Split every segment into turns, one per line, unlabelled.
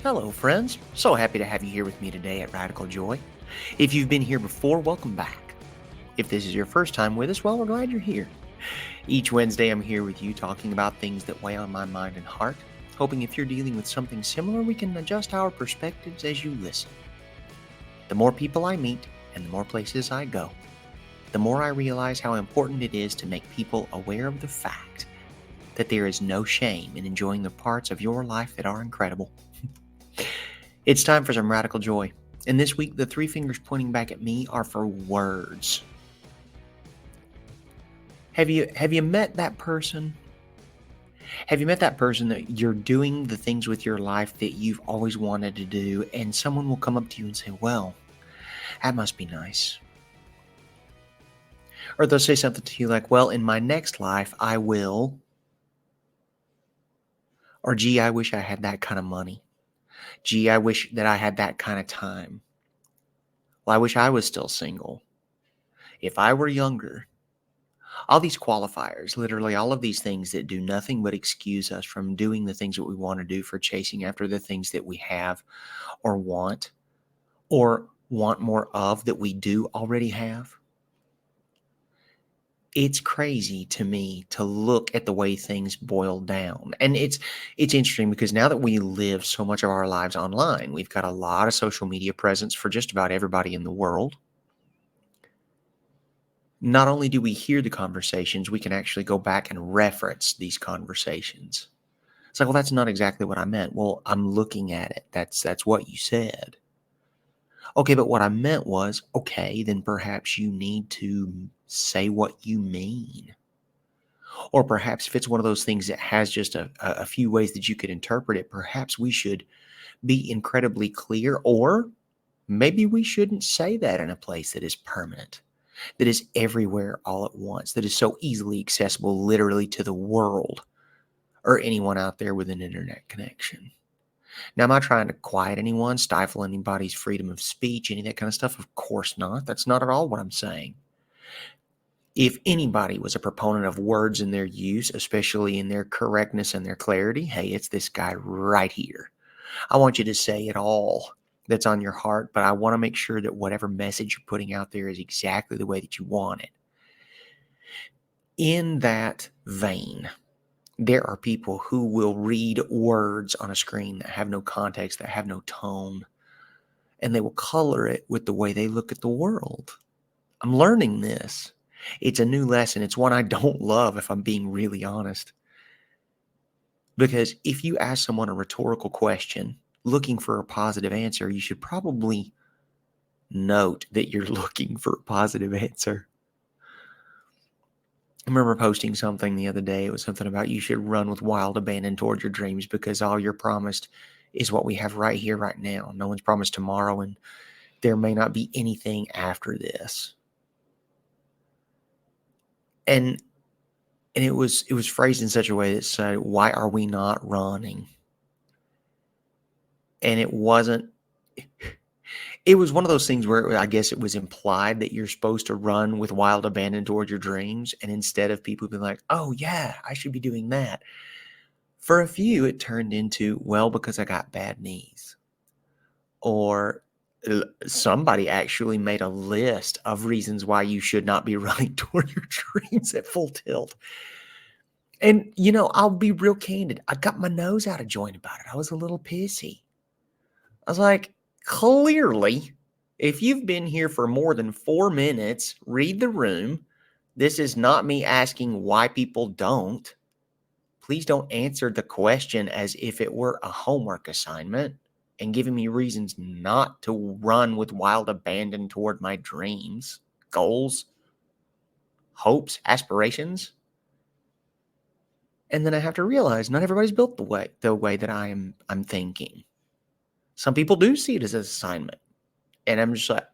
Hello, friends. So happy to have you here with me today at Radical Joy. If you've been here before, welcome back. If this is your first time with us, well, we're glad you're here. Each Wednesday, I'm here with you talking about things that weigh on my mind and heart, hoping if you're dealing with something similar, we can adjust our perspectives as you listen. The more people I meet and the more places I go, the more I realize how important it is to make people aware of the fact that there is no shame in enjoying the parts of your life that are incredible. It's time for some radical joy. And this week, the three fingers pointing back at me are for words. Have you met that person? Have you met that person that you're doing the things with your life that you've always wanted to do, and someone will come up to you and say, well, that must be nice. Or they'll say something to you like, well, in my next life, I will. Or, gee, I wish I had that kind of money. Gee, I wish that I had that kind of time. Well, I wish I was still single. If I were younger. All these qualifiers, literally all of these things that do nothing but excuse us from doing the things that we want to do, for chasing after the things that we have or want more of that we do already have. It's crazy to me to look at the way things boil down. And it's interesting because now that we live so much of our lives online, we've got a lot of social media presence for just about everybody in the world. Not only do we hear the conversations, we can actually go back and reference these conversations. It's like, well, that's not exactly what I meant. Well, I'm looking at it. That's what you said. Okay, but what I meant was, okay, then perhaps you need to say what you mean. Or perhaps if it's one of those things that has just a few ways that you could interpret it, perhaps we should be incredibly clear, or maybe we shouldn't say that in a place that is permanent, that is everywhere all at once, that is so easily accessible literally to the world or anyone out there with an internet connection. Now, am I trying to quiet anyone, stifle anybody's freedom of speech, any of that kind of stuff? Of course not. That's not at all what I'm saying. If anybody was a proponent of words in their use, especially in their correctness and their clarity, hey, it's this guy right here. I want you to say it all that's on your heart, but I want to make sure that whatever message you're putting out there is exactly the way that you want it. In that vein, there are people who will read words on a screen that have no context, that have no tone, and they will color it with the way they look at the world. I'm learning this. It's a new lesson. It's one I don't love, if I'm being really honest. Because if you ask someone a rhetorical question looking for a positive answer, you should probably note that you're looking for a positive answer. I remember posting something the other day. It was something about you should run with wild abandon toward your dreams because all you're promised is what we have right here, right now. No one's promised tomorrow, and there may not be anything after this. And it was phrased in such a way that said, why are we not running? And it wasn't, it was one of those things where I guess it was implied that you're supposed to run with wild abandon toward your dreams. And instead of people being like, oh yeah, I should be doing that. For a few, it turned into, well, because I got bad knees. Or somebody actually made a list of reasons why you should not be running toward your dreams at full tilt. And, I'll be real candid. I got my nose out of joint about it. I was a little pissy. I was like, clearly, if you've been here for more than 4 minutes, read the room. This is not me asking why people don't. Please don't answer the question as if it were a homework assignment and giving me reasons not to run with wild abandon toward my dreams, goals, hopes, aspirations. And then I have to realize not everybody's built the way that I'm thinking. Some people do see it as an assignment. And I'm just like,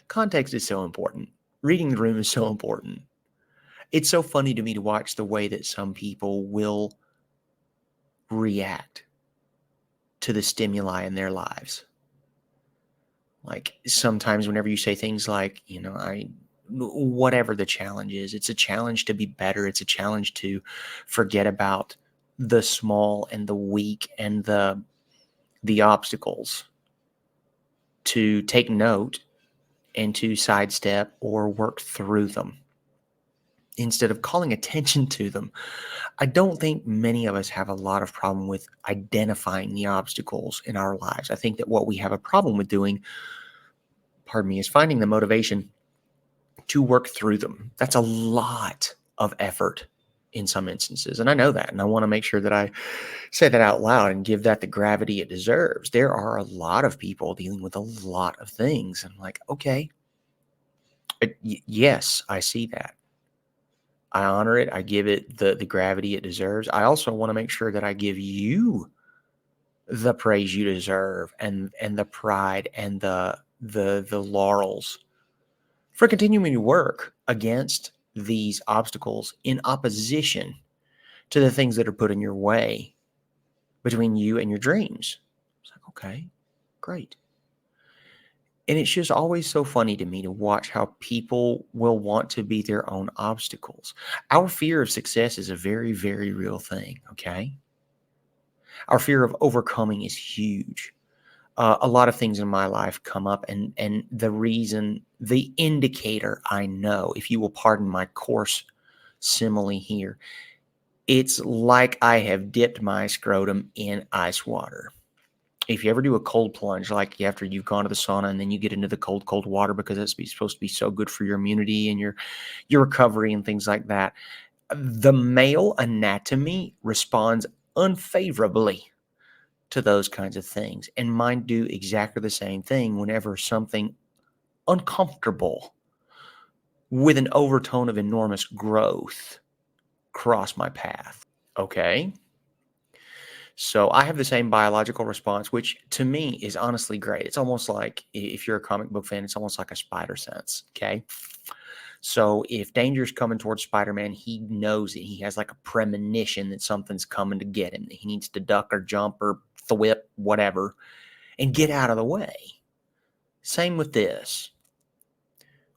context is so important. Reading the room is so important. It's so funny to me to watch the way that some people will react to the stimuli in their lives. Like sometimes whenever you say things like, whatever the challenge is, it's a challenge to be better. It's a challenge to forget about the small and the weak and the the obstacles, to take note and to sidestep or work through them instead of calling attention to them. I don't think many of us have a lot of problem with identifying the obstacles in our lives. I think that what we have a problem with doing, pardon me, is finding the motivation to work through them. That's a lot of effort in some instances. And I know that. And I want to make sure that I say that out loud and give that the gravity it deserves. There are a lot of people dealing with a lot of things. I'm like, okay, yes, I see that. I honor it. I give it the gravity it deserves. I also want to make sure that I give you the praise you deserve and the pride and the laurels for continuing to work against these obstacles in opposition to the things that are put in your way between you and your dreams. It's like, okay, great. And it's just always so funny to me to watch how people will want to be their own obstacles. Our fear of success is a very, very real thing, okay? Our fear of overcoming is huge. A lot of things in my life come up, and the indicator I know, if you will pardon my coarse simile here, it's like I have dipped my scrotum in ice water. If you ever do a cold plunge, like after you've gone to the sauna and then you get into the cold water because it's supposed to be so good for your immunity and your recovery and things like that, the male anatomy responds unfavorably to those kinds of things. And mine do exactly the same thing whenever something uncomfortable with an overtone of enormous growth cross my path. Okay. So I have the same biological response, which to me is honestly great. It's almost like, if you're a comic book fan, it's almost like a spider sense. Okay. So if danger's coming towards Spider-Man, he knows it. He has like a premonition that something's coming to get him, that he needs to duck or jump or thwip, whatever, and get out of the way. Same with this.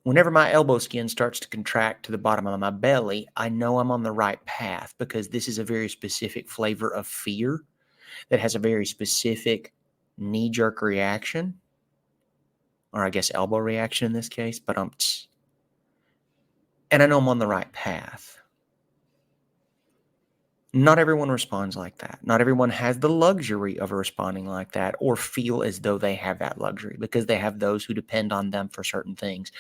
Whenever my elbow skin starts to contract to the bottom of my belly, I know I'm on the right path, because this is a very specific flavor of fear that has a very specific knee-jerk reaction, or I guess elbow reaction in this case, but and I know I'm on the right path. Not everyone responds like that. Not everyone has the luxury of responding like that or feel as though they have that luxury, because they have those who depend on them for certain things.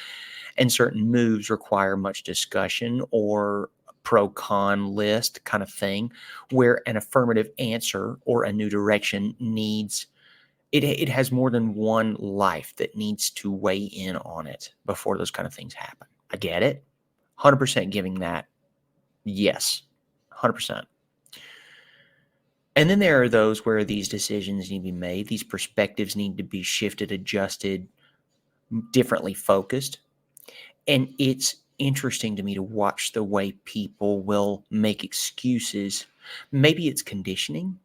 And certain moves require much discussion or pro-con list kind of thing, where an affirmative answer or a new direction needs, it has more than one life that needs to weigh in on it before those kind of things happen. I get it. 100% giving that. Yes. 100%. And then there are those where these decisions need to be made. These perspectives need to be shifted, adjusted, differently focused. And it's interesting to me to watch the way people will make excuses. Maybe it's conditioning,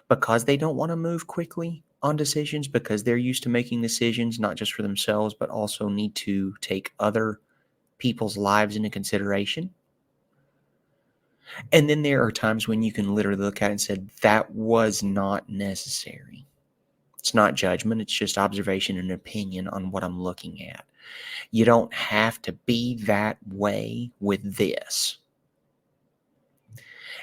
because they don't want to move quickly on decisions, because they're used to making decisions not just for themselves, but also need to take other people's lives into consideration. And then there are times when you can literally look at it and say, that was not necessary. It's not judgment. It's just observation and opinion on what I'm looking at. You don't have to be that way with this.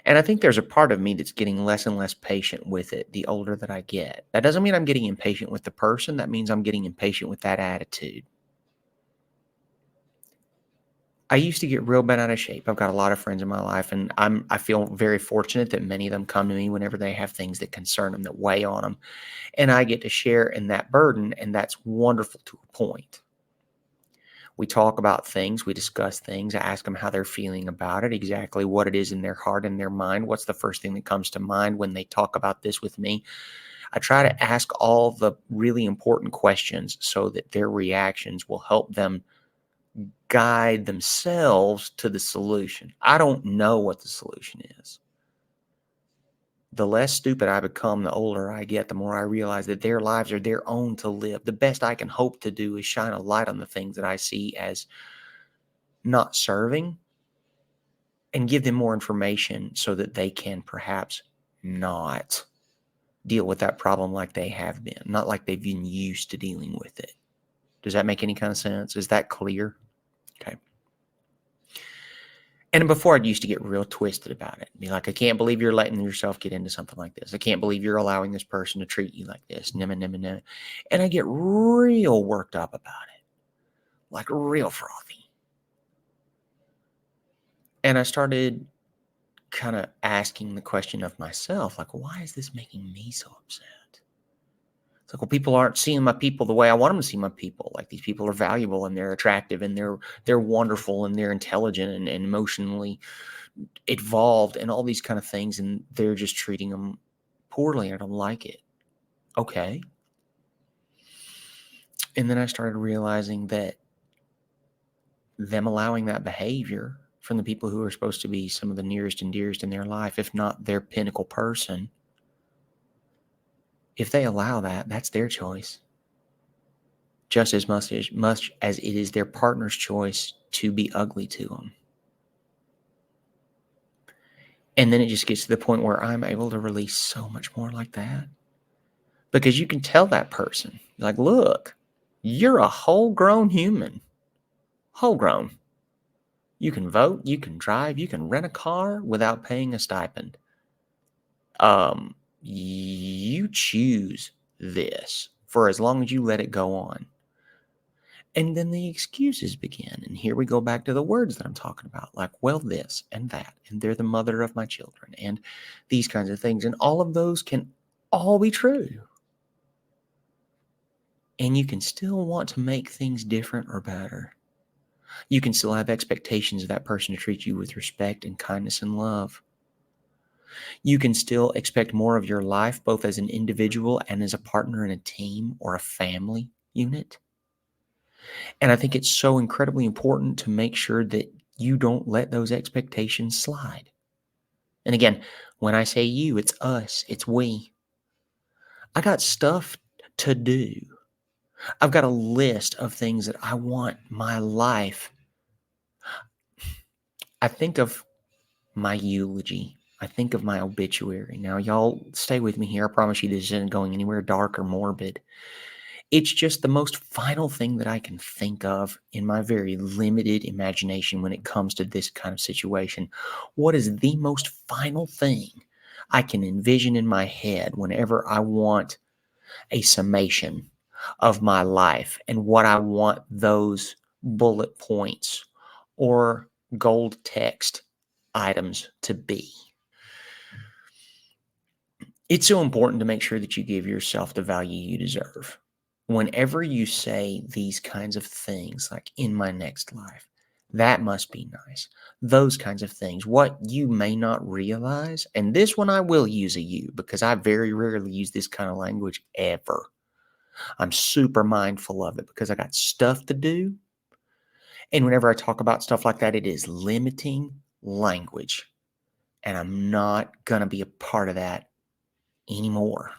And I think there's a part of me that's getting less and less patient with it the older that I get. That doesn't mean I'm getting impatient with the person. That means I'm getting impatient with that attitude. I used to get real bent out of shape. I've got a lot of friends in my life, and I feel very fortunate that many of them come to me whenever they have things that concern them, that weigh on them. And I get to share in that burden, and that's wonderful to a point. We talk about things, we discuss things, I ask them how they're feeling about it, exactly what it is in their heart and their mind. What's the first thing that comes to mind when they talk about this with me? I try to ask all the really important questions so that their reactions will help them guide themselves to the solution. I don't know what the solution is. The less stupid I become, the older I get, the more I realize that their lives are their own to live. The best I can hope to do is shine a light on the things that I see as not serving, and give them more information so that they can perhaps not deal with that problem like they have been, not like they've been used to dealing with it. Does that make any kind of sense? Is that clear? Okay. And before, I used to get real twisted about it. Be like, I can't believe you're letting yourself get into something like this. I can't believe you're allowing this person to treat you like this. And I get real worked up about it, like real frothy. And I started kind of asking the question of myself, like, why is this making me so upset? It's like, well, people aren't seeing my people the way I want them to see my people. Like, these people are valuable and they're attractive and they're wonderful and they're intelligent and emotionally evolved and all these kind of things, and they're just treating them poorly. I don't like it. Okay. And then I started realizing that them allowing that behavior from the people who are supposed to be some of the nearest and dearest in their life, if not their pinnacle person, if they allow that, that's their choice. Just as much as it is their partner's choice to be ugly to them. And then it just gets to the point where I'm able to release so much more like that. Because you can tell that person, like, look, you're a whole grown human. Whole grown. You can vote, you can drive, you can rent a car without paying a stipend. You choose this for as long as you let it go on. And then the excuses begin. And here we go back to the words that I'm talking about, like, well, this and that, and they're the mother of my children, and these kinds of things. And all of those can all be true. And you can still want to make things different or better. You can still have expectations of that person to treat you with respect and kindness and love. You can still expect more of your life, both as an individual and as a partner in a team or a family unit. And I think it's so incredibly important to make sure that you don't let those expectations slide. And again, when I say you, it's us, it's we. I got stuff to do. I've got a list of things that I want my life. I think of my eulogy. I think of my obituary. Now, y'all stay with me here. I promise you this isn't going anywhere dark or morbid. It's just the most final thing that I can think of in my very limited imagination when it comes to this kind of situation. What is the most final thing I can envision in my head whenever I want a summation of my life and what I want those bullet points or gold text items to be? It's so important to make sure that you give yourself the value you deserve. Whenever you say these kinds of things, like in my next life, that must be nice, those kinds of things, what you may not realize, and this one I will use a you because I very rarely use this kind of language ever. I'm super mindful of it because I got stuff to do. And whenever I talk about stuff like that, it is limiting language. And I'm not going to be a part of that anymore.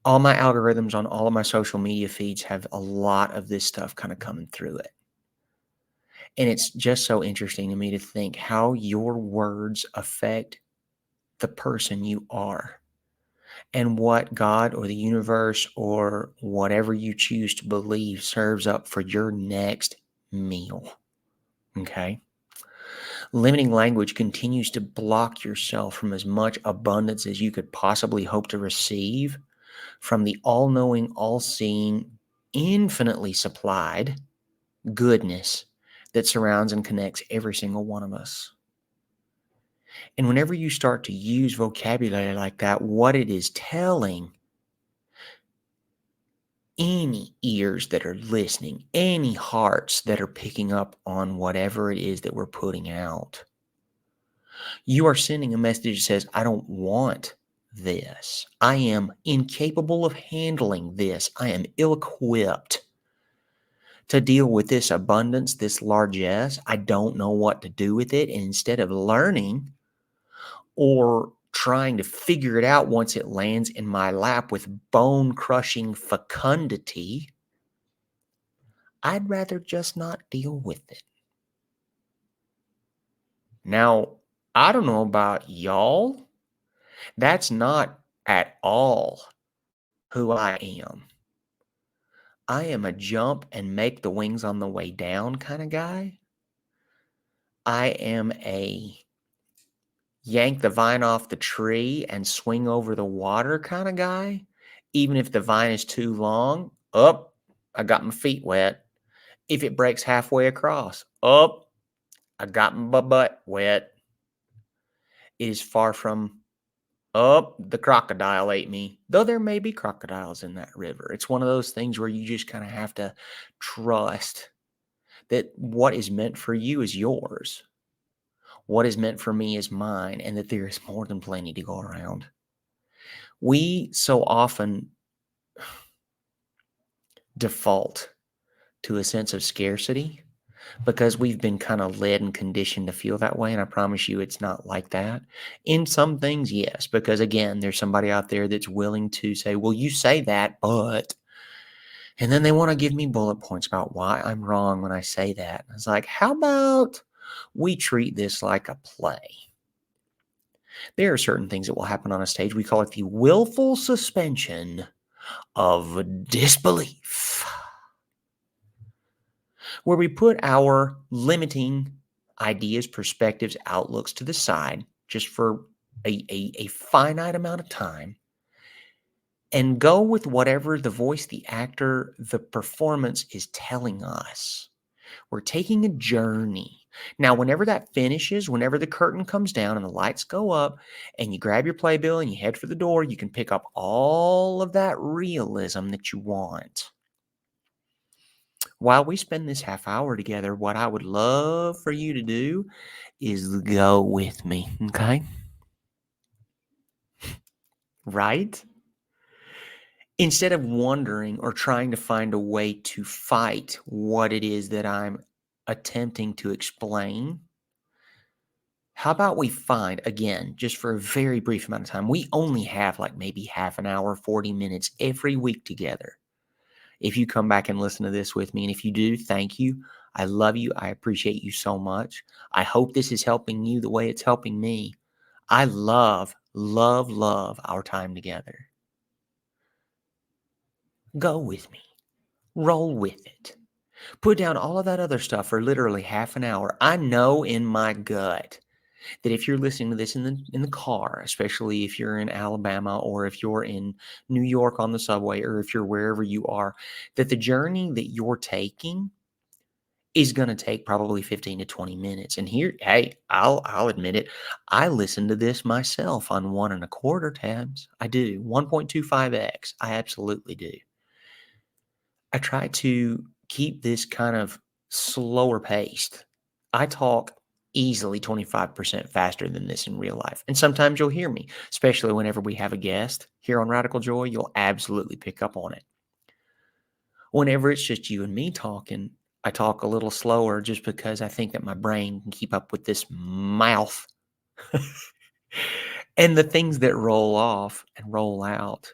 All my algorithms on all of my social media feeds have a lot of this stuff kind of coming through it. And it's just so interesting to me to think how your words affect the person you are and what God or the universe or whatever you choose to believe serves up for your next meal. Okay? Limiting language continues to block yourself from as much abundance as you could possibly hope to receive from the all-knowing, all-seeing, infinitely supplied goodness that surrounds and connects every single one of us. And whenever you start to use vocabulary like that, what it is telling any ears that are listening, any hearts that are picking up on whatever it is that we're putting out, you are sending a message that says, I don't want this. I am incapable of handling this. I am ill-equipped to deal with this abundance, this largesse. I don't know what to do with it. And instead of learning or trying to figure it out once it lands in my lap with bone-crushing fecundity, I'd rather just not deal with it. Now, I don't know about y'all. That's not at all who I am. I am a jump and make the wings on the way down kind of guy. I am a yank the vine off the tree and swing over the water kind of guy. Even if the vine is too long, up, I got my feet wet. If it breaks halfway across, up, I got my butt wet. It is far from, up, the crocodile ate me. Though there may be crocodiles in that river. It's one of those things where you just kind of have to trust that what is meant for you is yours. What is meant for me is mine, and that there is more than plenty to go around. We so often default to a sense of scarcity because we've been kind of led and conditioned to feel that way. And I promise you, it's not like that. In some things, yes, because again, there's somebody out there that's willing to say, well, you say that, but, and then they want to give me bullet points about why I'm wrong when I say that. It's like, how about we treat this like a play? There are certain things that will happen on a stage. We call it the willful suspension of disbelief, where we put our limiting ideas, perspectives, outlooks to the side just for a finite amount of time and go with whatever the voice, the actor, the performance is telling us. We're taking a journey. Now, whenever that finishes, whenever the curtain comes down and the lights go up and you grab your playbill and you head for the door, you can pick up all of that realism that you want. While we spend this half hour together, what I would love for you to do is go with me, okay? Right? Instead of wondering or trying to find a way to fight what it is that I'm attempting to explain, how about we find, again, just for a very brief amount of time, we only have like maybe half an hour, 40 minutes every week together. If you come back and listen to this with me, and if you do, thank you. I love you. I appreciate you so much. I hope this is helping you the way it's helping me. I love, love, love our time together. Go with me. Roll with it. Put down all of that other stuff for literally half an hour. I know in my gut that if you're listening to this in the car, especially if you're in Alabama or if you're in New York on the subway or if you're wherever you are, that the journey that you're taking is going to take probably 15 to 20 minutes. And here, hey, I'll admit it. I listen to this myself on 1.25 tabs. I do 1.25x. I absolutely do. I try to keep this kind of slower paced. I talk easily 25% faster than this in real life. And sometimes you'll hear me, especially whenever we have a guest here on Radical Joy, you'll absolutely pick up on it. Whenever it's just you and me talking, I talk a little slower just because I think that my brain can keep up with this mouth. And the things that roll off and roll out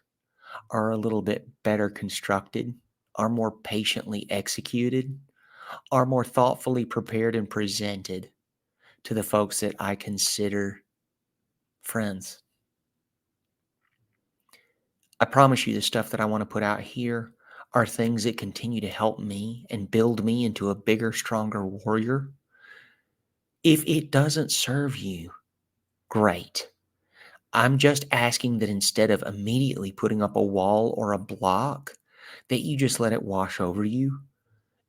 are a little bit better constructed, are more patiently executed, are more thoughtfully prepared and presented to the folks that I consider friends. I promise you the stuff that I want to put out here are things that continue to help me and build me into a bigger, stronger warrior. If it doesn't serve you, great. I'm just asking that instead of immediately putting up a wall or a block, that you just let it wash over you.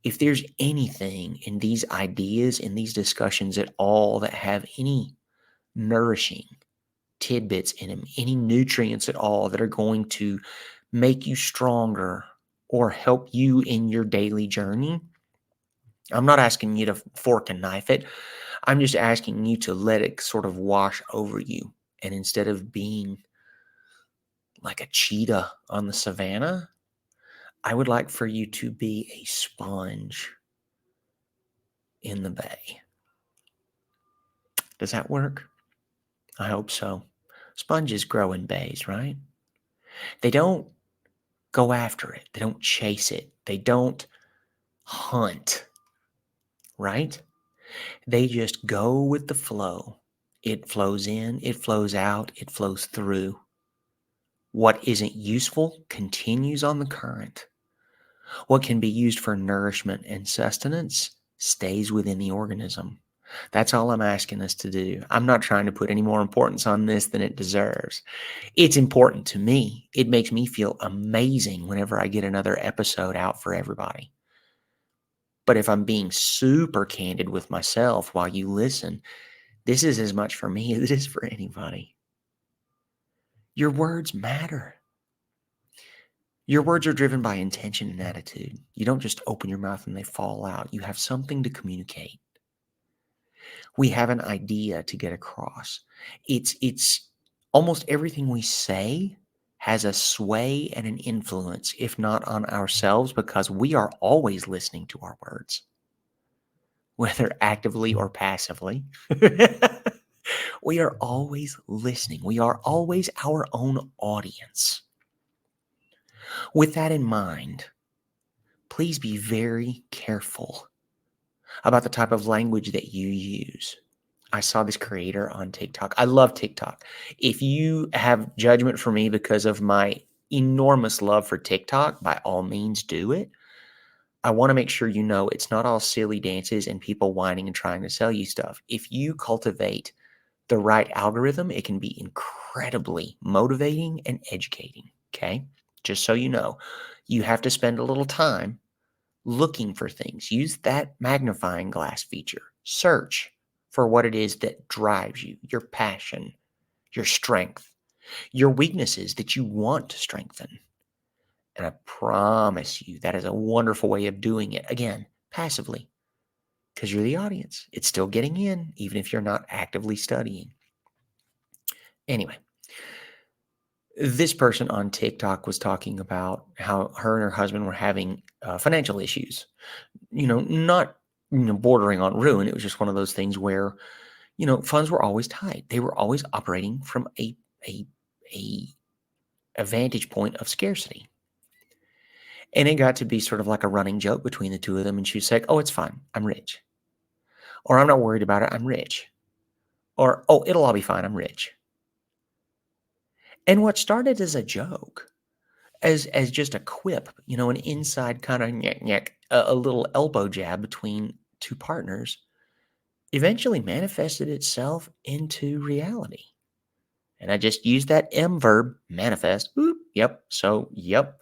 If there's anything in these ideas, in these discussions at all that have any nourishing tidbits in them, any nutrients at all that are going to make you stronger or help you in your daily journey, I'm not asking you to fork and knife it. I'm just asking you to let it sort of wash over you. And instead of being like a cheetah on the savannah, I would like for you to be a sponge in the bay. Does that work? I hope so. Sponges grow in bays, right? They don't go after it. They don't chase it. They don't hunt, right? They just go with the flow. It flows in, it flows out, it flows through. What isn't useful continues on the current. What can be used for nourishment and sustenance stays within the organism. That's all I'm asking us to do. I'm not trying to put any more importance on this than it deserves. It's important to me. It makes me feel amazing whenever I get another episode out for everybody. But if I'm being super candid with myself while you listen, this is as much for me as it is for anybody. Your words matter. Your words are driven by intention and attitude. You don't just open your mouth and they fall out. You have something to communicate. We have an idea to get across. It's almost everything we say has a sway and an influence, if not on ourselves, because we are always listening to our words, whether actively or passively. We are always listening. We are always our own audience. With that in mind, please be very careful about the type of language that you use. I saw this creator on TikTok. I love TikTok. If you have judgment for me because of my enormous love for TikTok, by all means do it. I want to make sure you know it's not all silly dances and people whining and trying to sell you stuff. If you cultivate the right algorithm, it can be incredibly motivating and educating. Okay. Just so you know, you have to spend a little time looking for things. Use that magnifying glass feature. Search for what it is that drives you, your passion, your strength, your weaknesses that you want to strengthen. And I promise you that is a wonderful way of doing it. Again, passively, because you're the audience. It's still getting in, even if you're not actively studying. Anyway, this person on TikTok was talking about how her and her husband were having financial issues, not, bordering on ruin. It was just one of those things where, funds were always tight. They were always operating from a, a vantage point of scarcity. And it got to be sort of like a running joke between the two of them. And she was like, "Oh, it's fine. I'm rich." Or, "I'm not worried about it. I'm rich." Or, "Oh, it'll all be fine. I'm rich." And what started as a joke, as just a quip, an inside kind of a little elbow jab between two partners, eventually manifested itself into reality. And I just used that M verb, manifest. Oop, yep. So, yep.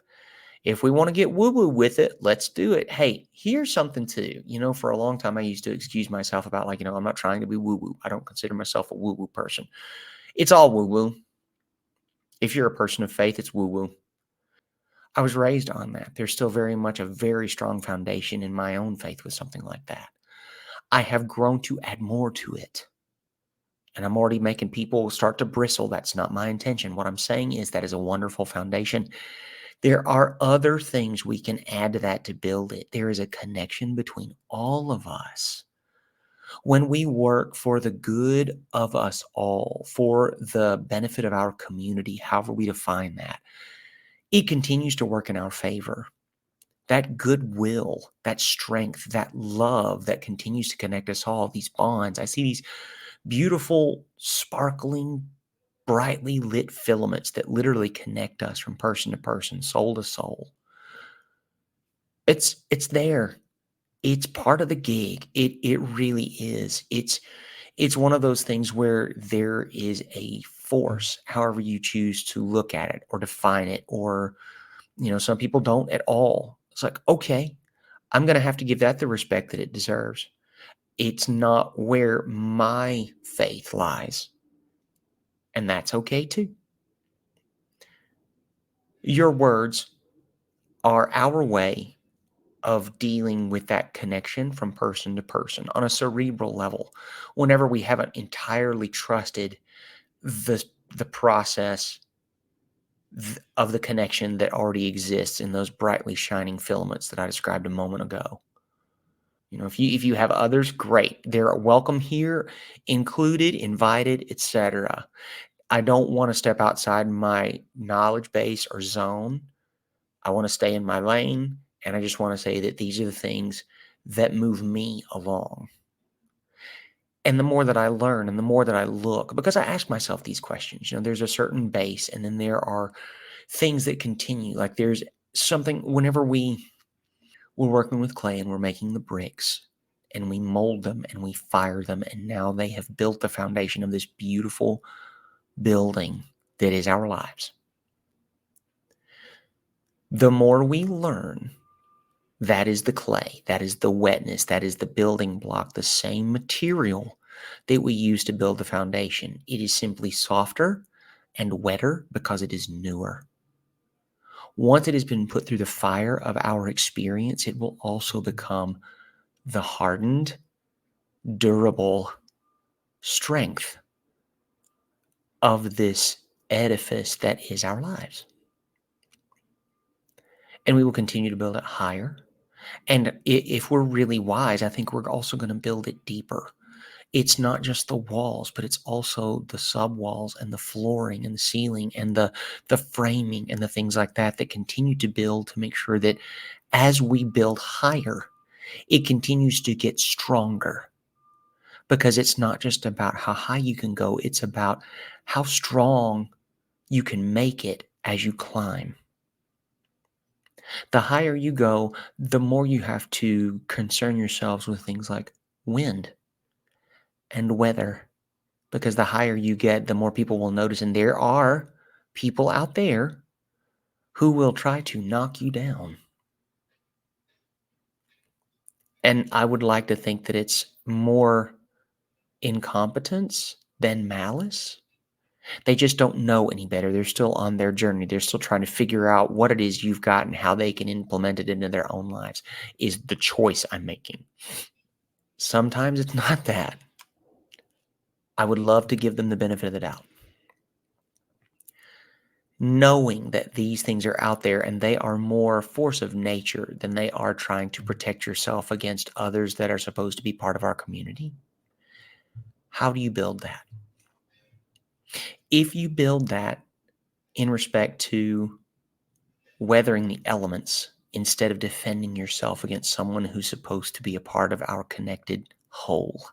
If we want to get woo woo with it, let's do it. Hey, here's something too. For a long time, I used to excuse myself about, I'm not trying to be woo woo. I don't consider myself a woo woo person. It's all woo woo. If you're a person of faith, it's woo woo. I was raised on that. There's still very much a very strong foundation in my own faith with something like that. I have grown to add more to it. And I'm already making people start to bristle. That's not my intention. What I'm saying is that is a wonderful foundation. There are other things we can add to that to build it. There is a connection between all of us. When we work for the good of us all, for the benefit of our community, however we define that, it continues to work in our favor. That goodwill, that strength, that love that continues to connect us all, these bonds. I see these beautiful, sparkling, brightly lit filaments that literally connect us from person to person, soul to soul. It's there. It's part of the gig. It really is. It's one of those things where there is a force, however you choose to look at it or define it, or some people don't at all. It's like, okay, I'm going to have to give that the respect that it deserves. It's not where my faith lies, and that's okay too. Your words are our way of dealing with that connection from person to person on a cerebral level. Whenever we haven't entirely trusted the process of the connection that already exists in those brightly shining filaments that I described a moment ago. If you have others, great. They're welcome here, included, invited, etc. I don't want to step outside my knowledge base or zone. I want to stay in my lane, and I just want to say that these are the things that move me along. And the more that I learn and the more that I look, because I ask myself these questions, there's a certain base, and then there are things that continue. Like there's something whenever we're working with clay and we're making the bricks and we mold them and we fire them, and now they have built the foundation of this beautiful building that is our lives. The more we learn, that is the clay, that is the wetness, that is the building block, the same material that we use to build the foundation. It is simply softer and wetter because it is newer. Once it has been put through the fire of our experience, it will also become the hardened, durable strength of this edifice that is our lives. And we will continue to build it higher. And if we're really wise, I think we're also going to build it deeper. It's not just the walls, but it's also the sub walls and the flooring and the ceiling and the framing and the things like that that continue to build to make sure that as we build higher, it continues to get stronger. Because it's not just about how high you can go, it's about how strong you can make it as you climb. The higher you go, the more you have to concern yourselves with things like wind and weather, because the higher you get, the more people will notice. And there are people out there who will try to knock you down. And I would like to think that it's more incompetence than malice. They just don't know any better. They're still on their journey. They're still trying to figure out what it is you've got and how they can implement it into their own lives is the choice I'm making. Sometimes it's not that. I would love to give them the benefit of the doubt. Knowing that these things are out there and they are more force of nature than they are trying to protect yourself against others that are supposed to be part of our community. How do you build that? If you build that in respect to weathering the elements instead of defending yourself against someone who's supposed to be a part of our connected whole,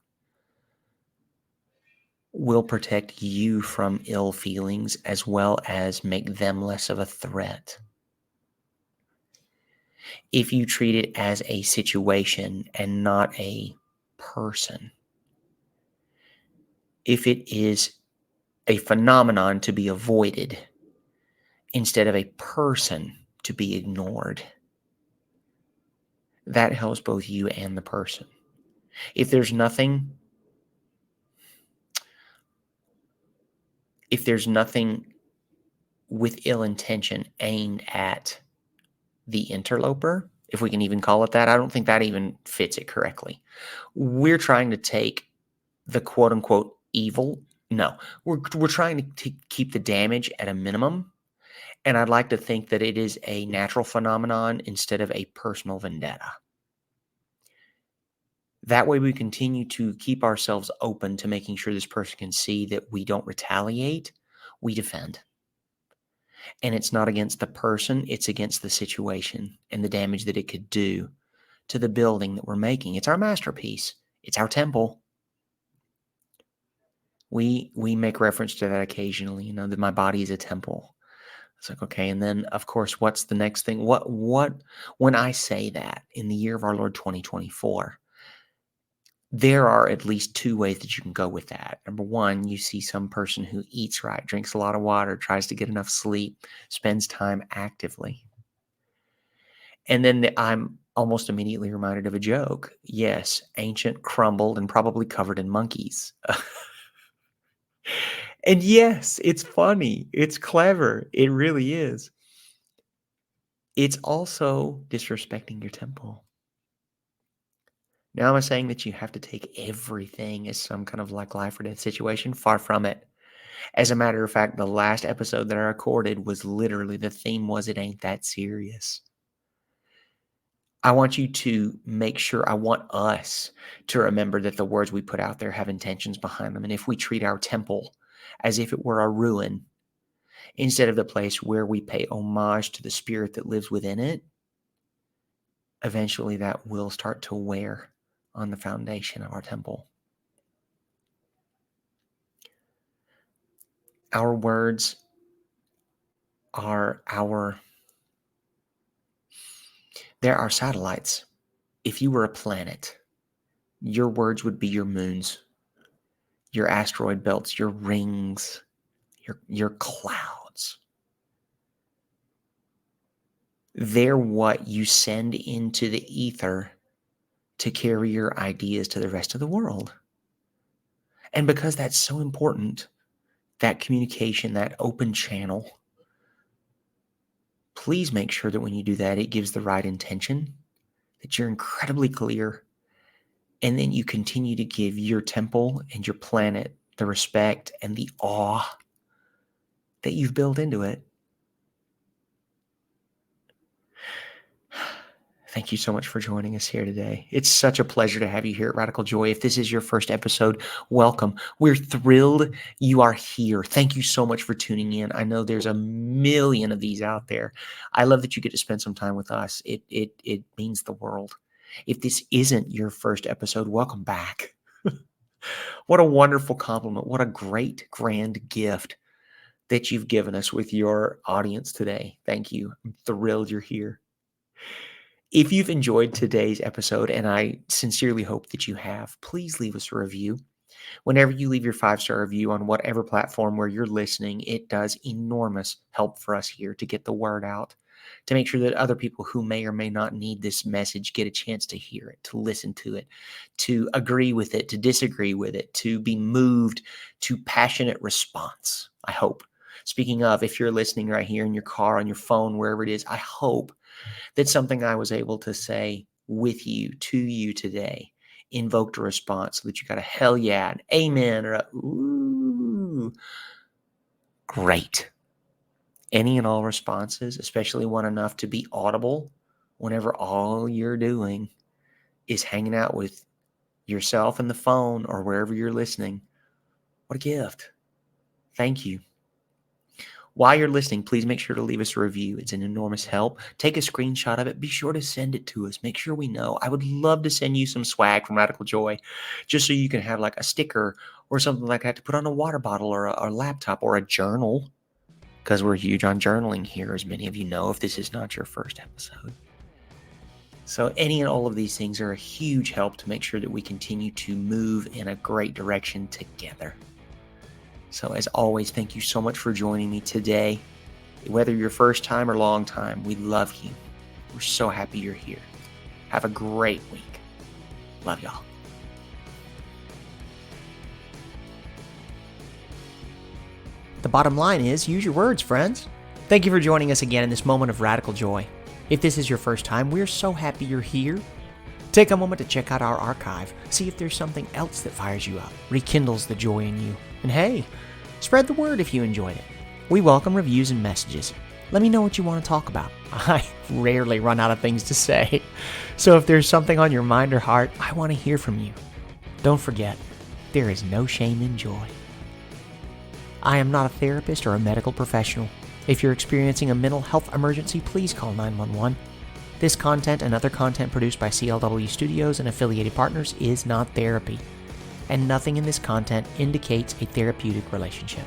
will protect you from ill feelings as well as make them less of a threat. If you treat it as a situation and not a person, if it is a phenomenon to be avoided instead of a person to be ignored, that helps both you and the person. If there's nothing with ill intention aimed at the interloper, if we can even call it that, I don't think that even fits it correctly. We're trying to take the quote unquote evil. No, we're trying to keep the damage at a minimum. And I'd like to think that it is a natural phenomenon instead of a personal vendetta. That way we continue to keep ourselves open to making sure this person can see that we don't retaliate, we defend. And it's not against the person, it's against the situation and the damage that it could do to the building that we're making. It's our masterpiece. It's our temple. We make reference to that occasionally, that my body is a temple. It's like, okay, and then of course, what's the next thing? What when I say that in the year of our Lord 2024, there are at least two ways that you can go with that. Number one, you see some person who eats right, drinks a lot of water, tries to get enough sleep, spends time actively. And then I'm almost immediately reminded of a joke. Yes, ancient, crumbled, and probably covered in monkeys. And yes, it's funny. It's clever. It really is. It's also disrespecting your temple. Now, am I saying that you have to take everything as some kind of like life or death situation? Far from it. As a matter of fact, the last episode that I recorded was literally the theme was it ain't that serious. I want you to make sure, I want us to remember that the words we put out there have intentions behind them. And if we treat our temple as if it were a ruin, instead of the place where we pay homage to the spirit that lives within it, eventually that will start to wear on the foundation of our temple. Our words are there are satellites. If you were a planet, your words would be your moons, your asteroid belts, your rings, your clouds. They're what you send into the ether to carry your ideas to the rest of the world. And because that's so important, that communication, that open channel, please make sure that when you do that, it gives the right intention, that you're incredibly clear, and then you continue to give your temple and your planet the respect and the awe that you've built into it. Thank you so much for joining us here today. It's such a pleasure to have you here at Radical Joy. If this is your first episode, welcome. We're thrilled you are here. Thank you so much for tuning in. I know there's a million of these out there. I love that you get to spend some time with us. It means the world. If this isn't your first episode, welcome back. What a wonderful compliment. What a great, grand gift that you've given us with your audience today. Thank you. I'm thrilled you're here. If you've enjoyed today's episode, and I sincerely hope that you have, please leave us a review. Whenever you leave your 5-star review on whatever platform where you're listening, it does enormous help for us here to get the word out, to make sure that other people who may or may not need this message get a chance to hear it, to listen to it, to agree with it, to disagree with it, to be moved to passionate response, I hope. Speaking of, if you're listening right here in your car, on your phone, wherever it is, I hope that something I was able to say with you, to you today, invoked a response so that you got a hell yeah, an amen, or a ooh. Great. Any and all responses, especially one enough to be audible whenever all you're doing is hanging out with yourself and the phone or wherever you're listening. What a gift. Thank you. While you're listening, please make sure to leave us a review. It's an enormous help. Take a screenshot of it. Be sure to send it to us. Make sure we know. I would love to send you some swag from Radical Joy, just so you can have like a sticker or something like that to put on a water bottle or a laptop or a journal, because we're huge on journaling here, as many of you know, if this is not your first episode. So any and all of these things are a huge help to make sure that we continue to move in a great direction together. So as always, thank you so much for joining me today. Whether you're first time or long time, we love you. We're so happy you're here. Have a great week. Love y'all. The bottom line is, use your words, friends. Thank you for joining us again in this moment of radical joy. If this is your first time, we're so happy you're here. Take a moment to check out our archive. See if there's something else that fires you up, rekindles the joy in you. And hey, spread the word if you enjoyed it. We welcome reviews and messages. Let me know what you want to talk about. I rarely run out of things to say. So if there's something on your mind or heart, I want to hear from you. Don't forget, there is no shame in joy. I am not a therapist or a medical professional. If you're experiencing a mental health emergency, please call 911. This content and other content produced by CLW Studios and affiliated partners is not therapy, and nothing in this content indicates a therapeutic relationship.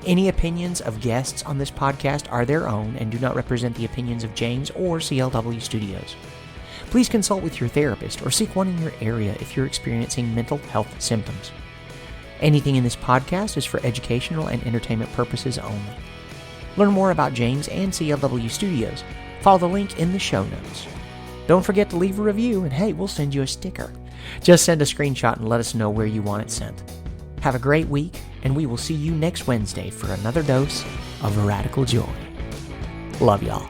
Any opinions of guests on this podcast are their own and do not represent the opinions of James or CLW Studios. Please consult with your therapist or seek one in your area if you're experiencing mental health symptoms. Anything in this podcast is for educational and entertainment purposes only. Learn more about James and CLW Studios. Follow the link in the show notes. Don't forget to leave a review, and hey, we'll send you a sticker. Just send a screenshot and let us know where you want it sent. Have a great week, and we will see you next Wednesday for another dose of radical joy. Love y'all.